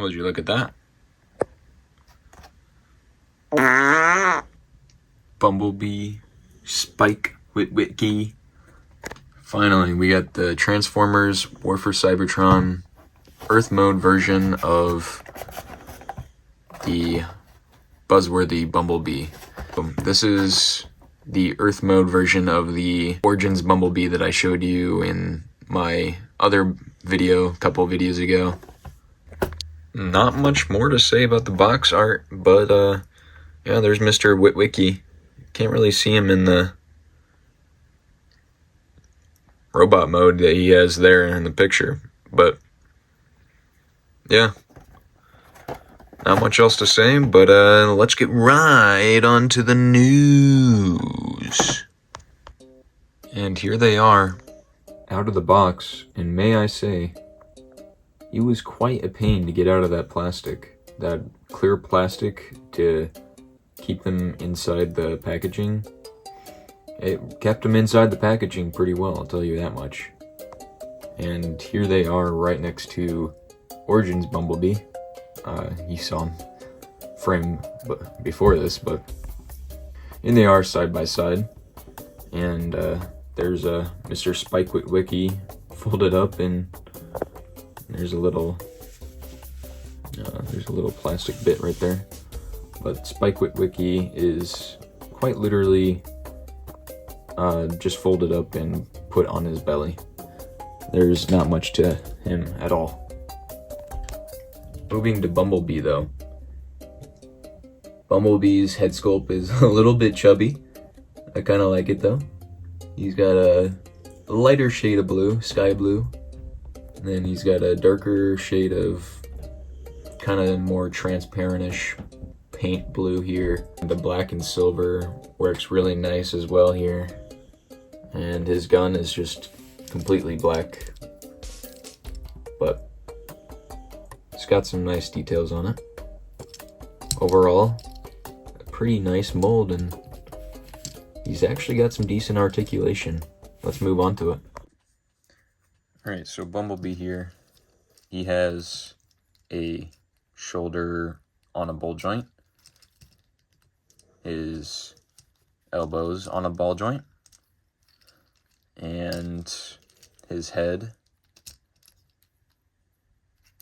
Would you look at that? Bumblebee, Spike, Witwicky. Finally, we got the Transformers War for Cybertron Earth mode version of the Buzzworthy Bumblebee. This is the Earth mode version of the Origins Bumblebee that I showed you in my other video, a couple videos ago. Not much more to say about the box art, but yeah, there's Mr. Witwicky. Can't really see him in the robot mode that he has there in the picture, but yeah, not much else to say, but let's get right on to the news. And here they are, out of the box, and may I say, it was quite a pain to get out of that plastic, that clear plastic, to keep them inside the packaging. It kept them inside the packaging pretty well, I'll tell you that much. And here they are right next to Origins Bumblebee. You saw him frame before this, but and they are side by side. And there's a Mr. Spike Witwicky folded up, and there's a little plastic bit right there. But Spike Witwicky is quite literally just folded up and put on his belly. There's not much to him at all. Moving to Bumblebee though. Bumblebee's head sculpt is a little bit chubby. I kind of like it though. He's got a lighter shade of blue, sky blue. And then he's got a darker shade of kind of more transparent-ish paint blue here. The black and silver works really nice as well here. And his gun is just completely black, but it's got some nice details on it. Overall, a pretty nice mold, and he's actually got some decent articulation. Let's move on to it. Alright, so Bumblebee here, he has a shoulder on a ball joint, his elbows on a ball joint, and his head,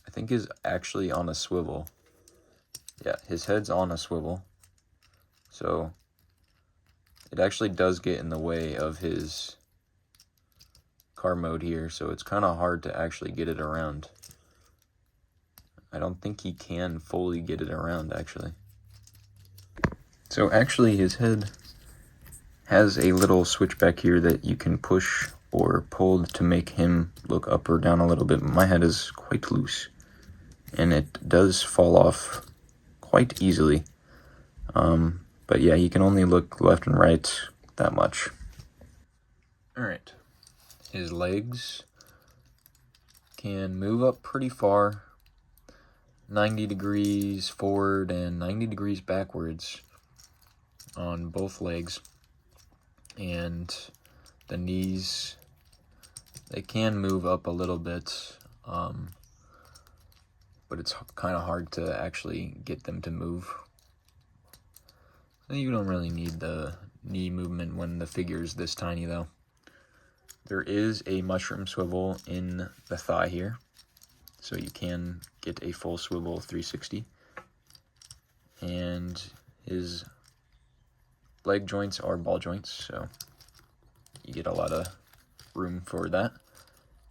I think, is actually on a swivel. Yeah, his head's on a swivel. So it actually does get in the way of his car mode here, so it's kind of hard to actually get it around. I don't think he can fully get it around, actually. So actually his head has a little switch back here that you can push or pull to make him look up or down a little bit. My head is quite loose, and it does fall off quite easily. But yeah, he can only look left and right that much. Alright, his legs can move up pretty far, 90 degrees forward and 90 degrees backwards on both legs. And the knees, they can move up a little bit, but it's kind of hard to actually get them to move. You don't really need the knee movement when the figure is this tiny though. There is a mushroom swivel in the thigh here, so you can get a full swivel 360. And his leg joints are ball joints, so you get a lot of room for that.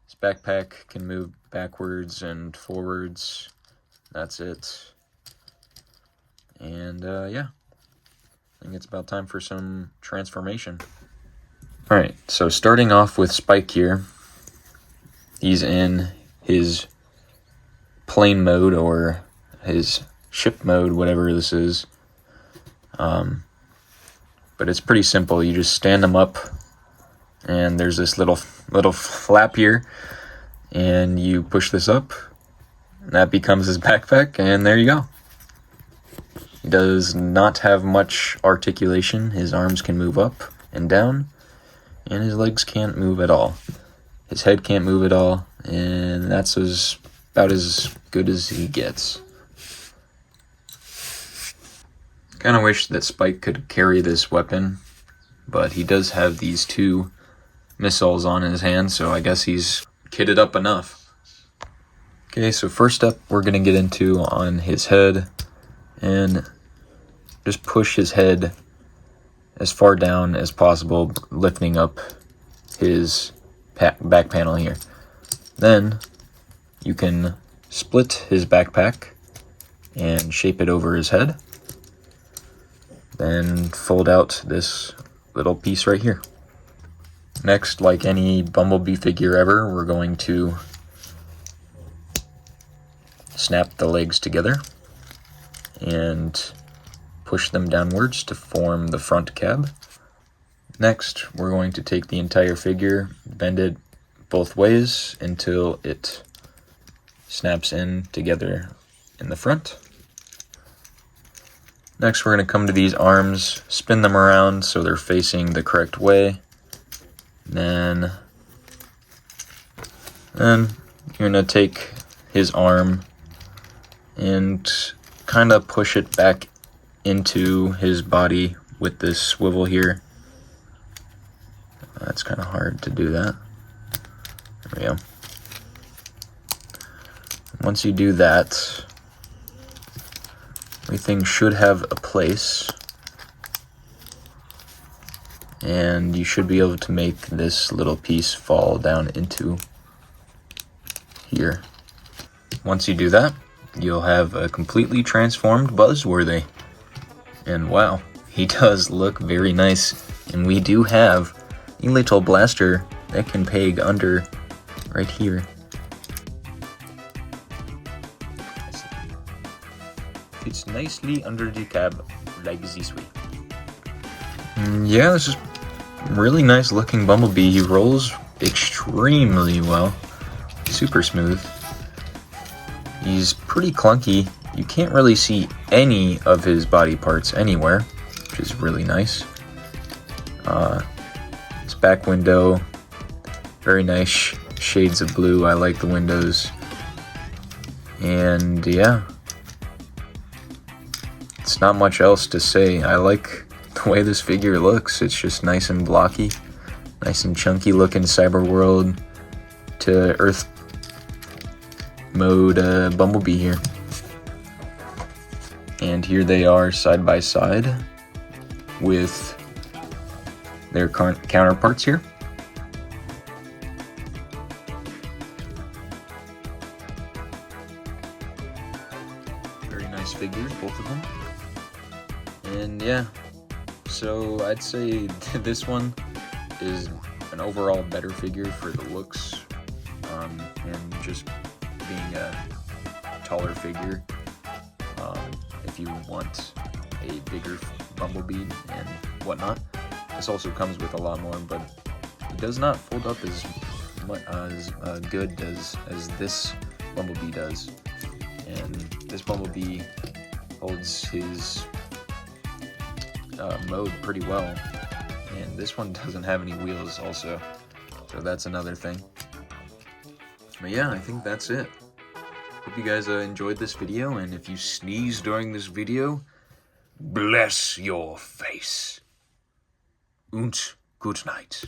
His backpack can move backwards and forwards. That's it. And yeah, I think it's about time for some transformation. Alright, so starting off with Spike here. He's in his plane mode, or his ship mode, whatever this is. But it's pretty simple. You just stand him up, and there's this little flap here, and you push this up, and that becomes his backpack, and there you go. He does not have much articulation. His arms can move up and down, and his legs can't move at all. His head can't move at all, and that's as about as good as he gets. Kind of wish that Spike could carry this weapon, but he does have these 2 missiles on his hand, so I guess he's kitted up enough. Okay, so first up we're going to get into on his head, and just push his head as far down as possible, lifting up his back panel here. Then you can split his backpack and shape it over his head. Then fold out this little piece right here. Next, like any Bumblebee figure ever, we're going to snap the legs together and push them downwards to form the front cab. Next, we're going to take the entire figure, bend it both ways until it snaps in together in the front. Next, we're going to come to these arms, spin them around so they're facing the correct way. Then you're going to take his arm and kind of push it back into his body with this swivel here. That's kind of hard to do that. There we go. Once you do that, everything should have a place, and you should be able to make this little piece fall down into here. Once you do that, you'll have a completely transformed Buzzworthy. And wow, he does look very nice. And we do have a little blaster that can peg under right here. Fits nicely under the cab like this way. Yeah, this is really nice looking Bumblebee. He rolls extremely well. Super smooth. He's pretty clunky. You can't really see any of his body parts anywhere, which is really nice. His back window, very nice shades of blue. I like the windows. And yeah, it's not much else to say. I like the way this figure looks. It's just nice and blocky, nice and chunky looking Cyber World to Earth mode Bumblebee here. And here they are side by side with their counterparts here. Very nice figures, both of them. And yeah, so I'd say this one is an overall better figure for the looks, and just being a taller figure. If you want a bigger Bumblebee and whatnot, this also comes with a lot more, but it does not fold up as good as this Bumblebee does. And this Bumblebee holds his mode pretty well, and this one doesn't have any wheels also, so that's another thing. But yeah, I think that's it. Hope you guys enjoyed this video, and if you sneeze during this video, bless your face. Und good night.